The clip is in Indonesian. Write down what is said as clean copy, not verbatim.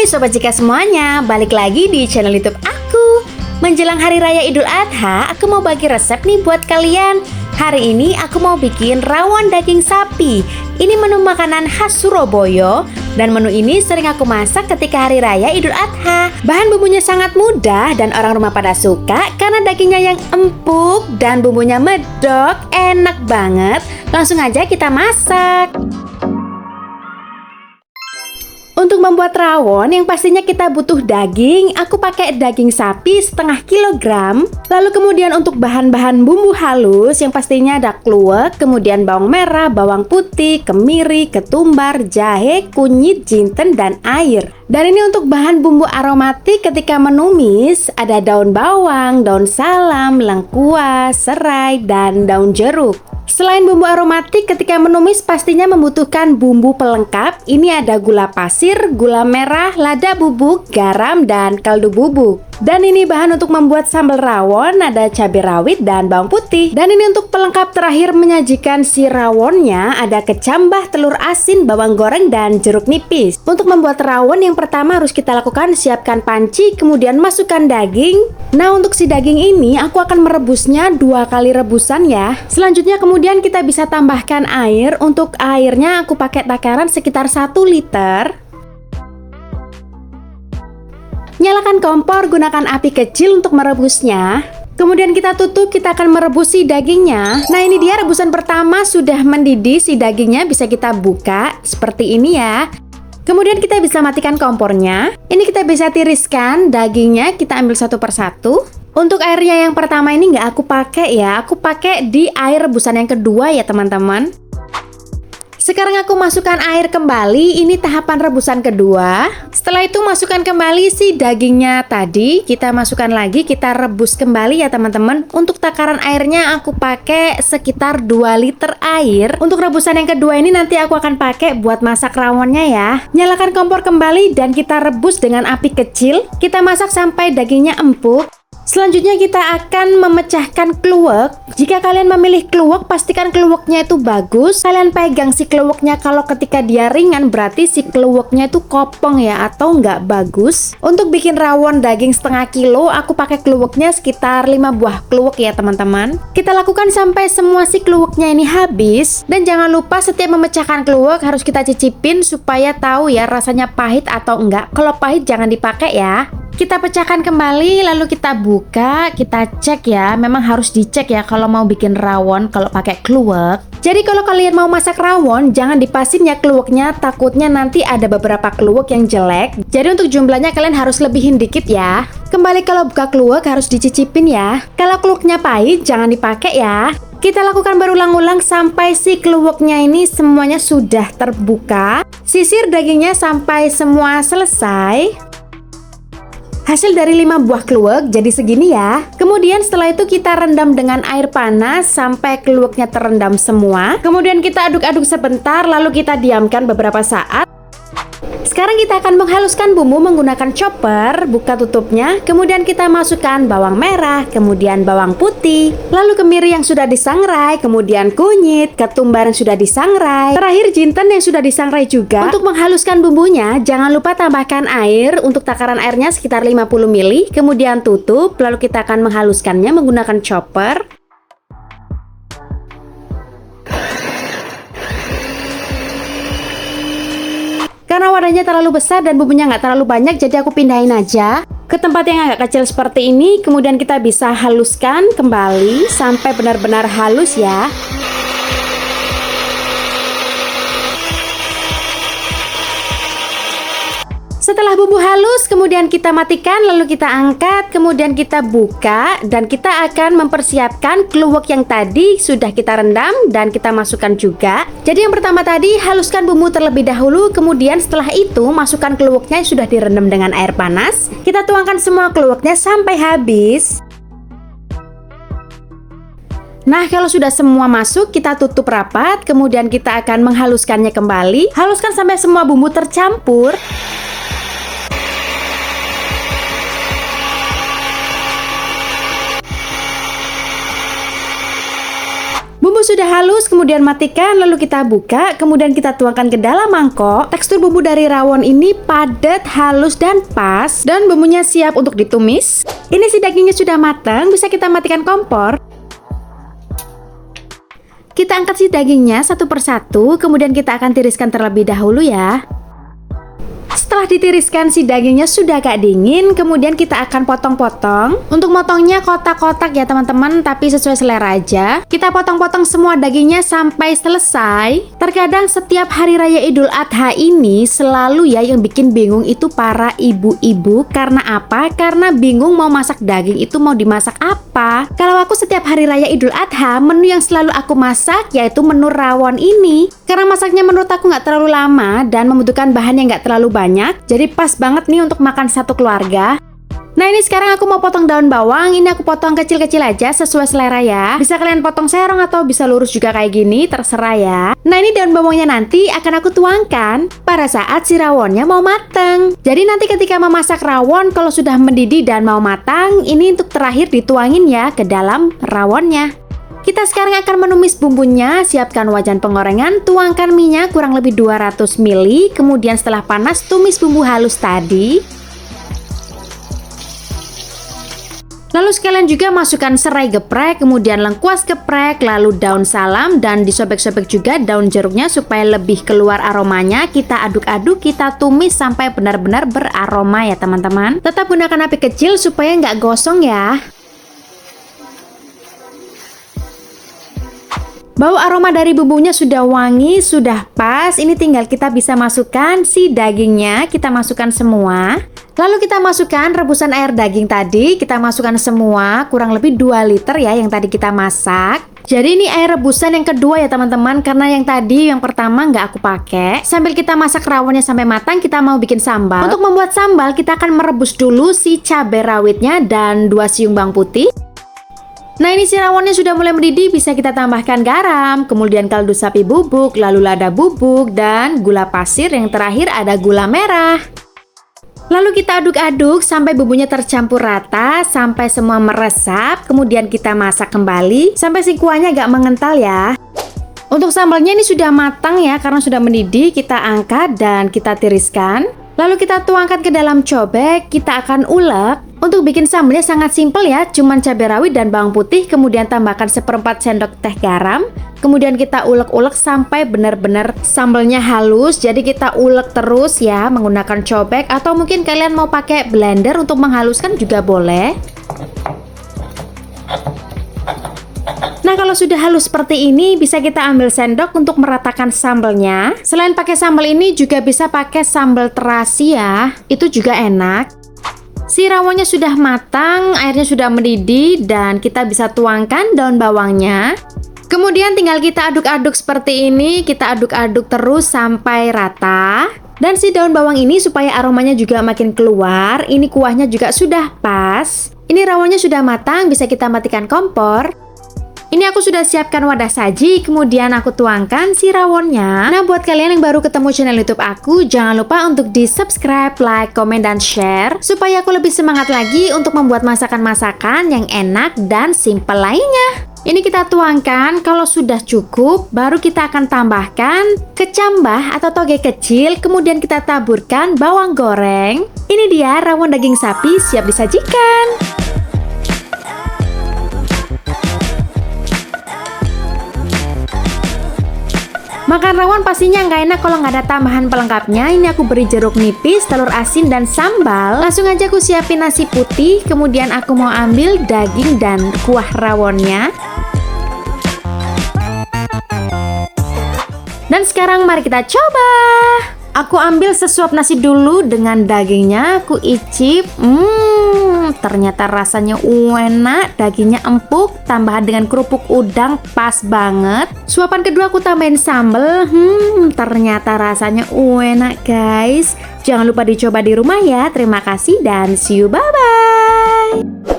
Sobat Cika semuanya, balik lagi di channel YouTube aku. Menjelang Hari Raya Idul Adha, aku mau bagi resep nih buat kalian. Hari ini aku mau bikin rawon daging sapi. Ini menu makanan khas Surabaya. Dan menu ini sering aku masak ketika Hari Raya Idul Adha. Bahan bumbunya sangat mudah dan orang rumah pada suka karena dagingnya yang empuk dan bumbunya medok, enak banget. Langsung aja kita masak. Untuk membuat rawon yang pastinya kita butuh daging, aku pakai daging sapi setengah kilogram. Lalu kemudian untuk bahan-bahan bumbu halus yang pastinya ada kluwek, kemudian bawang merah, bawang putih, kemiri, ketumbar, jahe, kunyit, jinten, dan air. Dan ini untuk bahan bumbu aromatik ketika menumis, ada daun bawang, daun salam, lengkuas, serai, dan daun jeruk. Selain bumbu aromatik, ketika menumis pastinya membutuhkan bumbu pelengkap. Ini ada gula pasir, gula merah, lada bubuk, garam, dan kaldu bubuk. Dan ini bahan untuk membuat sambal rawon, ada cabai rawit dan bawang putih. Dan ini untuk pelengkap terakhir menyajikan si rawonnya, ada kecambah, telur asin, bawang goreng, dan jeruk nipis. Untuk membuat rawon yang pertama harus kita lakukan, siapkan panci, kemudian masukkan daging. Nah, untuk si daging ini aku akan merebusnya 2 kali rebusan ya. Selanjutnya kemudian kita bisa tambahkan air. Untuk airnya aku pakai takaran sekitar 1 liter. Nyalakan kompor, gunakan api kecil untuk merebusnya. Kemudian kita tutup, kita akan merebus si dagingnya. Nah, ini dia rebusan pertama sudah mendidih, si dagingnya bisa kita buka seperti ini ya. Kemudian kita bisa matikan kompornya. Ini kita bisa tiriskan dagingnya, kita ambil satu persatu. Untuk airnya yang pertama ini nggak aku pakai ya, aku pakai di air rebusan yang kedua ya teman-teman. Sekarang aku masukkan air kembali, ini tahapan rebusan kedua. Setelah itu masukkan kembali si dagingnya tadi, kita masukkan lagi, kita rebus kembali ya teman-teman. Untuk takaran airnya aku pakai sekitar 2 liter air. Untuk rebusan yang kedua ini nanti aku akan pakai buat masak rawonnya ya. Nyalakan kompor kembali dan kita rebus dengan api kecil. Kita masak sampai dagingnya empuk. Selanjutnya kita akan memecahkan kluwek. Jika kalian memilih kluwek, pastikan kluweknya itu bagus. Kalian pegang si kluweknya, kalau ketika dia ringan berarti si kluweknya itu kopong ya, atau nggak bagus. Untuk bikin rawon daging setengah kilo, aku pakai kluweknya sekitar 5 buah kluwek ya teman-teman. Kita lakukan sampai semua si kluweknya ini habis. Dan jangan lupa setiap memecahkan kluwek harus kita cicipin supaya tahu ya rasanya pahit atau enggak. Kalau pahit jangan dipakai ya. Kita pecahkan kembali, lalu kita buka, kita cek ya. Memang harus dicek ya kalau mau bikin rawon kalau pakai kluwek. Jadi kalau kalian mau masak rawon, jangan dipasin ya kluweknya, takutnya nanti ada beberapa kluwek yang jelek. Jadi untuk jumlahnya kalian harus lebihin dikit ya. Kembali kalau buka kluwek harus dicicipin ya. Kalau kluweknya pahit jangan dipakai ya. Kita lakukan berulang-ulang sampai si kluweknya ini semuanya sudah terbuka. Sisir dagingnya sampai semua selesai. Hasil dari 5 buah kluwek jadi segini ya. Kemudian setelah itu kita rendam dengan air panas sampai kluweknya terendam semua. Kemudian kita aduk-aduk sebentar, lalu kita diamkan beberapa saat. Sekarang kita akan menghaluskan bumbu menggunakan chopper. Buka tutupnya, kemudian kita masukkan bawang merah, kemudian bawang putih, lalu kemiri yang sudah disangrai, kemudian kunyit, ketumbar yang sudah disangrai, terakhir jinten yang sudah disangrai juga. Untuk menghaluskan bumbunya, jangan lupa tambahkan air. Untuk takaran airnya sekitar 50 ml, kemudian tutup, lalu kita akan menghaluskannya menggunakan chopper. Karena wadahnya terlalu besar dan bumbunya nggak terlalu banyak, jadi aku pindahin aja ke tempat yang agak kecil seperti ini. Kemudian kita bisa haluskan kembali sampai benar-benar halus ya. Setelah bumbu halus, kemudian kita matikan, lalu kita angkat, kemudian kita buka, dan kita akan mempersiapkan kluwek yang tadi sudah kita rendam dan kita masukkan juga. Jadi yang pertama tadi, haluskan bumbu terlebih dahulu, kemudian setelah itu masukkan kluweknya yang sudah direndam dengan air panas. Kita tuangkan semua kluweknya sampai habis. Nah, kalau sudah semua masuk, kita tutup rapat, kemudian kita akan menghaluskannya kembali. Haluskan sampai semua bumbu tercampur. sudah halus, kemudian matikan, lalu kita buka, kemudian kita tuangkan ke dalam mangkok. Tekstur bumbu dari rawon ini padat, halus, dan pas, dan bumbunya siap untuk ditumis. Ini si dagingnya sudah matang, bisa kita matikan kompor. Kita angkat si dagingnya satu persatu, kemudian kita akan tiriskan terlebih dahulu ya. Setelah ditiriskan si dagingnya sudah agak dingin, kemudian kita akan potong-potong. Untuk motongnya kotak-kotak ya teman-teman, tapi sesuai selera aja. Kita potong-potong semua dagingnya sampai selesai. Terkadang setiap hari raya Idul Adha ini selalu ya yang bikin bingung itu para ibu-ibu. Karena apa? Karena bingung mau masak daging itu mau dimasak apa. Kalau aku setiap hari raya Idul Adha, menu yang selalu aku masak yaitu menu rawon ini. Karena masaknya menurut aku nggak terlalu lama dan membutuhkan bahan yang nggak terlalu banyak, jadi pas banget nih untuk makan satu keluarga. Nah ini sekarang aku mau potong daun bawang. Ini aku potong kecil-kecil aja sesuai selera ya. Bisa kalian potong serong atau bisa lurus juga kayak gini, terserah ya. Nah ini daun bawangnya nanti akan aku tuangkan pada saat si rawonnya mau mateng. Jadi nanti ketika memasak rawon, kalau sudah mendidih dan mau matang, ini untuk terakhir dituangin ya ke dalam rawonnya. Kita sekarang akan menumis bumbunya. Siapkan wajan penggorengan, tuangkan minyak kurang lebih 200 ml. Kemudian setelah panas, tumis bumbu halus tadi. Lalu sekalian juga masukkan serai geprek, kemudian lengkuas geprek, lalu daun salam, dan disobek-sobek juga daun jeruknya supaya lebih keluar aromanya. Kita aduk-aduk, kita tumis sampai benar-benar beraroma ya teman-teman. Tetap gunakan api kecil supaya nggak gosong ya. Bau aroma dari bumbunya sudah wangi, sudah pas. Ini tinggal kita bisa masukkan si dagingnya. Kita masukkan semua. Lalu kita masukkan rebusan air daging tadi. Kita masukkan semua, kurang lebih 2 liter ya yang tadi kita masak. Jadi ini air rebusan yang kedua ya teman-teman. Karena yang tadi, yang pertama nggak aku pakai. Sambil kita masak rawonnya sampai matang, kita mau bikin sambal. Untuk membuat sambal, kita akan merebus dulu si cabai rawitnya dan 2 siung bawang putih. Nah ini si rawonnya sudah mulai mendidih, bisa kita tambahkan garam, kemudian kaldu sapi bubuk, lalu lada bubuk, dan gula pasir. Yang terakhir ada gula merah. Lalu kita aduk-aduk sampai bumbunya tercampur rata, sampai semua meresap. Kemudian kita masak kembali sampai si kuahnya agak mengental ya. Untuk sambalnya ini sudah matang ya, karena sudah mendidih. Kita angkat dan kita tiriskan. Lalu kita tuangkan ke dalam cobek, kita akan ulek. Untuk bikin sambalnya sangat simpel ya, cuman cabai rawit dan bawang putih, kemudian tambahkan 1/4 sendok teh garam. Kemudian kita ulek-ulek sampai benar-benar sambalnya halus. Jadi kita ulek terus ya menggunakan cobek, atau mungkin kalian mau pakai blender untuk menghaluskan juga boleh. Nah kalau sudah halus seperti ini, bisa kita ambil sendok untuk meratakan sambalnya. Selain pakai sambal ini juga bisa pakai sambal terasi ya, itu juga enak. Si rawonnya sudah matang, airnya sudah mendidih, dan kita bisa tuangkan daun bawangnya. Kemudian tinggal kita aduk-aduk seperti ini, kita aduk-aduk terus sampai rata. Dan si daun bawang ini supaya aromanya juga makin keluar. Ini kuahnya juga sudah pas. Ini rawonnya sudah matang, bisa kita matikan kompor. Ini aku sudah siapkan wadah saji, kemudian aku tuangkan si rawonnya. Nah buat kalian yang baru ketemu channel YouTube aku, jangan lupa untuk di subscribe, like, komen, dan share, supaya aku lebih semangat lagi untuk membuat masakan-masakan yang enak dan simple lainnya. Ini kita tuangkan, kalau sudah cukup, baru kita akan tambahkan kecambah atau toge kecil, kemudian kita taburkan bawang goreng. Ini dia rawon daging sapi siap disajikan. Makan rawon pastinya nggak enak kalau nggak ada tambahan pelengkapnya. Ini aku beri jeruk nipis, telur asin, dan sambal. Langsung aja aku siapin nasi putih. Kemudian aku mau ambil daging dan kuah rawonnya. Dan sekarang mari kita coba. Aku ambil sesuap nasi dulu dengan dagingnya. Aku icip. Ternyata rasanya enak. Dagingnya empuk. Tambahan dengan kerupuk udang pas banget. Suapan kedua aku tambahin sambal. Ternyata rasanya enak guys. Jangan lupa dicoba di rumah ya. Terima kasih dan see you. Bye-bye.